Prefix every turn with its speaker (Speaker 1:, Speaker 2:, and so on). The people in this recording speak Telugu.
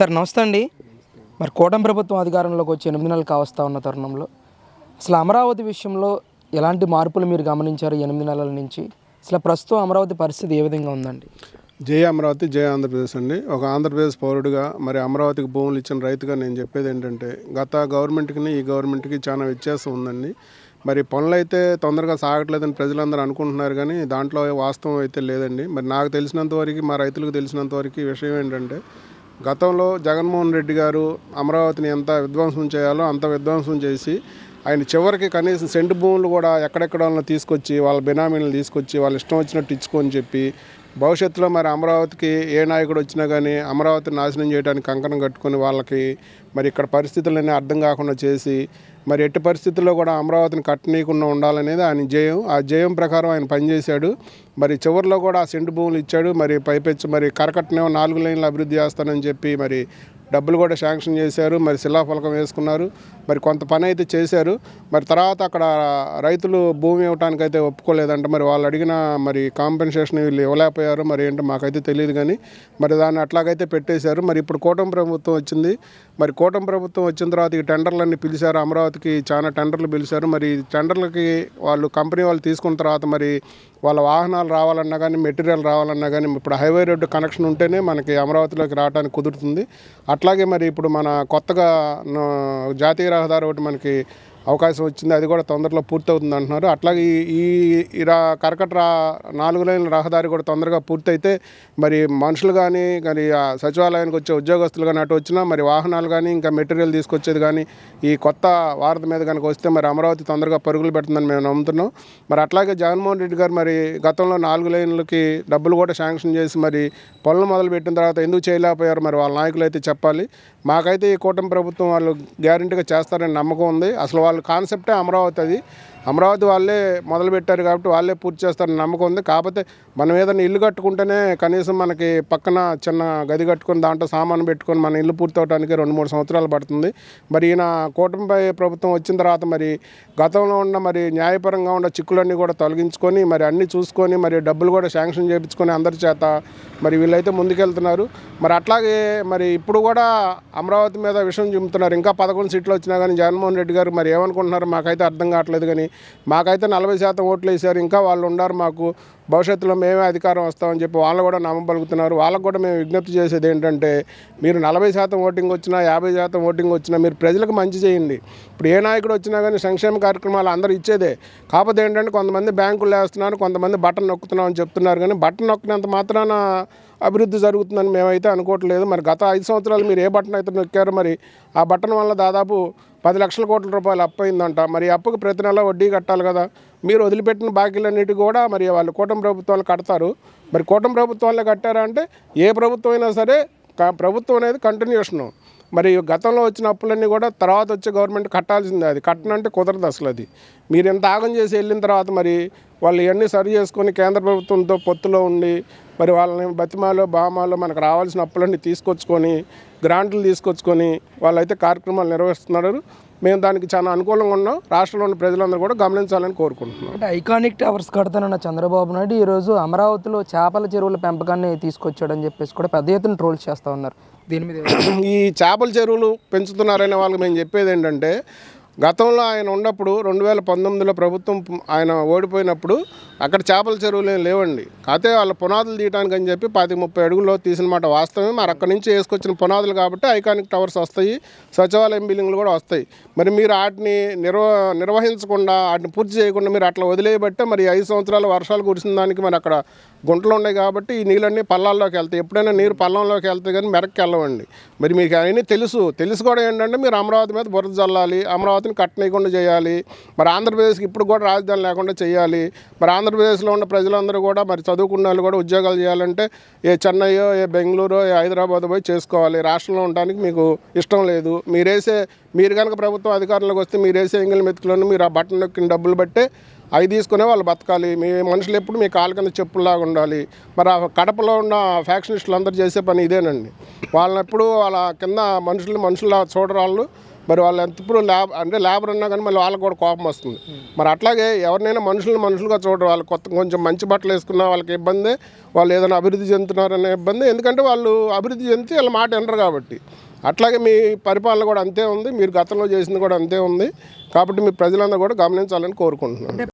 Speaker 1: సార్ నమస్తే అండి. మరి కూటమి ప్రభుత్వం అధికారంలోకి వచ్చి 8 నెలలు కావస్తా ఉన్న తరుణంలో అసలు అమరావతి విషయంలో ఎలాంటి మార్పులు మీరు గమనించారు 8 నెలల నుంచి? అసలు ప్రస్తుతం అమరావతి పరిస్థితి ఏ విధంగా ఉందండి?
Speaker 2: జై అమరావతి, జై ఆంధ్రప్రదేశ్ అండి. ఒక ఆంధ్రప్రదేశ్ పౌరుడిగా మరి అమరావతికి భూములు ఇచ్చిన రైతుగా నేను చెప్పేది ఏంటంటే, గత గవర్నమెంట్కి ఈ గవర్నమెంట్కి చాలా వ్యత్యాసం ఉందండి. మరి పనులు అయితే తొందరగా సాగట్లేదని ప్రజలందరూ అనుకుంటున్నారు, కానీ దాంట్లో వాస్తవం అయితే లేదండి. మరి నాకు తెలిసినంతవరకు, మా రైతులకు తెలిసినంతవరకు విషయం ఏంటంటే, గతంలో జగన్మోహన్ రెడ్డి గారు అమరావతిని ఎంత విధ్వంసం చేయాలో అంత విధ్వంసం చేసి, ఆయన చివరికి కనీసం సెంటు భూములు కూడా ఎక్కడెక్కడ తీసుకొచ్చి వాళ్ళ బినామీలను తీసుకొచ్చి వాళ్ళ ఇష్టం వచ్చినట్టు ఇచ్చుకొని చెప్పి, భవిష్యత్తులో మరి అమరావతికి ఏ నాయకుడు వచ్చినా కానీ అమరావతిని నాశనం చేయడానికి కంకణం కట్టుకొని వాళ్ళకి మరి ఇక్కడ పరిస్థితులన్నీ అర్థం కాకుండా చేసి, మరి ఎట్టి పరిస్థితుల్లో కూడా అమరావతిని కట్టనీయకుండా ఉండాలనేది ఆయన జయం. ఆ జయం ప్రకారం ఆయన పనిచేశాడు. మరి చివరిలో కూడా ఆ సెంటు భూములు ఇచ్చాడు. మరి పైపెచ్చు మరి కరకట్టనేమో 4 లైన్లు అభివృద్ధి చేస్తానని చెప్పి మరి డబ్బులు కూడా శాంక్షన్ చేశారు. మరి శిలాఫలకం వేసుకున్నారు. మరి కొంత పని అయితే చేశారు. మరి తర్వాత అక్కడ రైతులు భూమి ఇవ్వడానికి అయితే ఒప్పుకోలేదంట. మరి వాళ్ళు అడిగిన మరి కాంపెన్సేషన్ వీళ్ళు ఇవ్వలేకపోయారు. మరి ఏంటో మాకైతే తెలియదు, కానీ మరి దాన్ని అట్లాగైతే పెట్టేశారు. మరి ఇప్పుడు కూటమి ప్రభుత్వం వచ్చింది. మరి కూటమి ప్రభుత్వం వచ్చిన తర్వాత ఈ టెండర్లన్నీ పిలిచారు. అమరావతికి చాలా టెండర్లు పిలిచారు. మరి టెండర్లకి వాళ్ళు కంపెనీ వాళ్ళు తీసుకున్న తర్వాత మరి వాళ్ళ వాహనాలు రావాలన్నా కానీ, మెటీరియల్ రావాలన్నా కానీ, ఇప్పుడు హైవే రోడ్డు కనెక్షన్ ఉంటేనే మనకి అమరావతిలోకి రావడానికి కుదురుతుంది. అట్లాగే మరి ఇప్పుడు మన కొత్తగా జాతీయ రహదారి ఒకటి మనకి అవకాశం వచ్చింది. అది కూడా తొందరలో పూర్తవుతుంది అంటున్నారు. అట్లాగే ఈ కరకట్ట 4 లైన్ల రహదారి కూడా తొందరగా పూర్తయితే మరి మనుషులు కానీ సచివాలయానికి వచ్చే ఉద్యోగస్తులు కానీ అటు వచ్చినా మరి వాహనాలు కానీ ఇంకా మెటీరియల్ తీసుకొచ్చేది కానీ ఈ కొత్త వారధి మీద కనుక వస్తే మరి అమరావతి తొందరగా పరుగులు పెడుతుందని మేము నమ్ముతున్నాం. మరి అట్లాగే జగన్మోహన్ రెడ్డి గారు మరి గతంలో 4 లైన్లకి డబ్బులు కూడా శాంక్షన్ చేసి మరి పనులు మొదలుపెట్టిన తర్వాత ఎందుకు చేయలేకపోయారు మరి వాళ్ళ నాయకులు అయితే చెప్పాలి. మాకైతే ఈ కూటమి ప్రభుత్వం వాళ్ళు గ్యారెంటీగా చేస్తారని నమ్మకం ఉంది. అసలు వాళ్ళ కాన్సెప్టే అమరావతి. అమరావతి వాళ్ళే మొదలుపెట్టారు కాబట్టి వాళ్ళే పూర్తి చేస్తారని నమ్మకం ఉంది. కాకపోతే మనం ఏదైనా ఇల్లు కట్టుకుంటేనే కనీసం మనకి పక్కన చిన్న గది కట్టుకొని దాంట్లో సామాను పెట్టుకొని మన ఇల్లు పూర్తి అవడానికి 2-3 సంవత్సరాలు పడుతుంది. మరి ఈయన కూటమిపై ప్రభుత్వం వచ్చిన తర్వాత మరి గతంలో ఉన్న మరి న్యాయపరంగా ఉన్న చిక్కులన్నీ కూడా తొలగించుకొని మరి అన్నీ చూసుకొని మరి డబ్బులు కూడా శాంక్షన్ చేయించుకొని అందరి చేత మరి వీళ్ళైతే ముందుకెళ్తున్నారు. మరి అట్లాగే మరి ఇప్పుడు కూడా అమరావతి మీద విషయం చెబుతున్నారు. ఇంకా 11 సీట్లు వచ్చినా కానీ జగన్మోహన్ రెడ్డి గారు మరి ఏమనుకుంటున్నారు మాకైతే అర్థం కావట్లేదు. కానీ మాకైతే 40% ఓట్లు వేసారు. ఇంకా వాళ్ళు ఉన్నారు, మాకు భవిష్యత్తులో మేమే అధికారం వస్తామని చెప్పి వాళ్ళు కూడా నమ్మబలుగుతున్నారు. వాళ్ళకు కూడా మేము విజ్ఞప్తి చేసేది ఏంటంటే, మీరు 40% ఓటింగ్ వచ్చినా 50% ఓటింగ్ వచ్చినా మీరు ప్రజలకు మంచి చేయండి. ఇప్పుడు ఏ నాయకుడు వచ్చినా కానీ సంక్షేమ కార్యక్రమాలు అందరూ ఇచ్చేదే. కాకపోతే ఏంటంటే కొంతమంది బ్యాంకులు వేస్తున్నారు, కొంతమంది బటన్ నొక్కుతున్నాం అని చెప్తున్నారు. కానీ బటన్ నొక్కినంత మాత్రాన అభివృద్ధి జరుగుతుందని మేమైతే అనుకోవట్లేదు. మరి గత 5 సంవత్సరాలు మీరు ఏ బటన్ అయితే నొక్కారో మరి ఆ బటన్ వల్ల దాదాపు 10 లక్షల కోట్ల రూపాయలు అప్పు అయిందంట. మరి అప్పుకు ప్రతి నెల వడ్డీ కట్టాలి కదా. మీరు వదిలిపెట్టిన బాకీలన్నిటి కూడా మరి వాళ్ళు కూటమి ప్రభుత్వాలు కడతారు. మరి కూటమి ప్రభుత్వాలే కట్టారా అంటే ఏ ప్రభుత్వం అయినా సరే ప్రభుత్వం అనేది కంటిన్యూషను. మరి గతంలో వచ్చిన అప్పులన్నీ కూడా తర్వాత వచ్చే గవర్నమెంట్ కట్టాల్సిందే. అది కట్టనంటే కుదరదు అసలు. అది మీరు ఎంత ఆగం చేసి వెళ్ళిన తర్వాత మరి వాళ్ళు ఇవన్నీ సరి చేసుకొని కేంద్ర ప్రభుత్వంతో పొత్తులో ఉండి మరి వాళ్ళని బతిమాలో బామాలో మనకు రావాల్సిన అప్పులన్నీ తీసుకొచ్చుకొని గ్రాంట్లు తీసుకొచ్చుకొని వాళ్ళైతే కార్యక్రమాలు నిర్వహిస్తున్నారు. మేము దానికి చాలా అనుకూలంగా ఉన్నాం. రాష్ట్రంలోని ప్రజలందరూ కూడా గమనించాలని కోరుకుంటున్నాం.
Speaker 1: అంటే ఐకానిక్ టవర్స్ కడతానన్న చంద్రబాబు నాయుడు ఈరోజు అమరావతిలో చేపల చెరువుల పెంపకాన్ని తీసుకొచ్చాడని చెప్పేసి కూడా పెద్ద ఎత్తున ట్రోల్స్ చేస్తూ ఉన్నారు. దీని మీద
Speaker 2: ఈ చేపల చెరువులు పెంచుతున్నారనే వాళ్ళకి మేము చెప్పేది ఏంటంటే, గతంలో ఆయన ఉన్నప్పుడు 2019లో ప్రభుత్వం ఆయన ఓడిపోయినప్పుడు అక్కడ చేపల చెరువులు ఏం లేవండి. కాకపోతే వాళ్ళ పునాదులు తీయడానికి అని చెప్పి 25-30 అడుగుల్లో తీసిన మాట వాస్తవమే. మరి అక్కడి నుంచి వేసుకొచ్చిన పునాదులు కాబట్టి ఐకానిక్ టవర్స్ వస్తాయి, సచివాలయం బిల్డింగ్లు కూడా వస్తాయి. మరి మీరు వాటిని నిర్వహించకుండా వాటిని పూర్తి చేయకుండా మీరు అట్లా వదిలేయబట్టే మరి 5 సంవత్సరాలు వర్షాలు కురిసిన దానికి మరి అక్కడ గుంటలు ఉన్నాయి కాబట్టి ఈ నీళ్ళన్నీ పల్లాల్లోకి వెళ్తాయి. ఎప్పుడైనా నీరు పల్లంలోకి వెళ్తాయి కానీ మెరక్కి వెళ్ళవండి. మరి మీకు అవన్నీ తెలుసు కూడా ఏంటంటే మీరు అమరావతి మీద బురద చల్లాలి, అమరావతిని కట్టనీయకుండా చేయాలి. మరి ఆంధ్రప్రదేశ్కి ఇప్పుడు కూడా రాజధాని లేకుండా చేయాలి. మరి ఆంధ్రప్రదేశ్లో ఉన్న ప్రజలందరూ కూడా మరి చదువుకున్న వాళ్ళు కూడా ఉద్యోగాలు చేయాలంటే ఏ చెన్నైయో ఏ బెంగళూరో ఏ హైదరాబాద్ పోయి చేసుకోవాలి. రాష్ట్రంలో ఉండడానికి మీకు ఇష్టం లేదు. మీరు కనుక ప్రభుత్వం అధికారంలోకి వస్తే మీరు వేసే ఎంగిల్ మెతుకులను మీరు ఆ బట్టన్ నొక్కిన డబ్బులు బట్టే అవి తీసుకునే వాళ్ళు బతకాలి. మీ మనుషులు ఎప్పుడు మీ కాలు కింద చెప్పుల్లాగా ఉండాలి. మరి ఆ కడపలో ఉన్న ఫ్యాక్షనిస్టులు అందరూ చేసే పని ఇదేనండి. వాళ్ళని ఎప్పుడు వాళ్ళ కింద మనుషుల్లా చూడరాళ్ళు. మరి వాళ్ళు ఎప్పుడు లేబర్ అన్నా కానీ మళ్ళీ వాళ్ళకి కూడా కోపం వస్తుంది. మరి అట్లాగే ఎవరినైనా మనుషులుగా చూడరు. వాళ్ళు కొంచెం మంచి బట్టలు వేసుకున్నా వాళ్ళకి ఇబ్బంది, వాళ్ళు ఏదైనా అభివృద్ధి చెందుతున్నారనే ఇబ్బంది. ఎందుకంటే వాళ్ళు అభివృద్ధి చెందితే వాళ్ళ మాట వినరు కాబట్టి. అట్లాగే మీ పరిపాలన కూడా అంతే ఉంది, మీరు గతంలో చేసింది కూడా అంతే ఉంది. కాబట్టి మీ ప్రజలందరూ కూడా గమనించాలని కోరుకుంటున్నాను.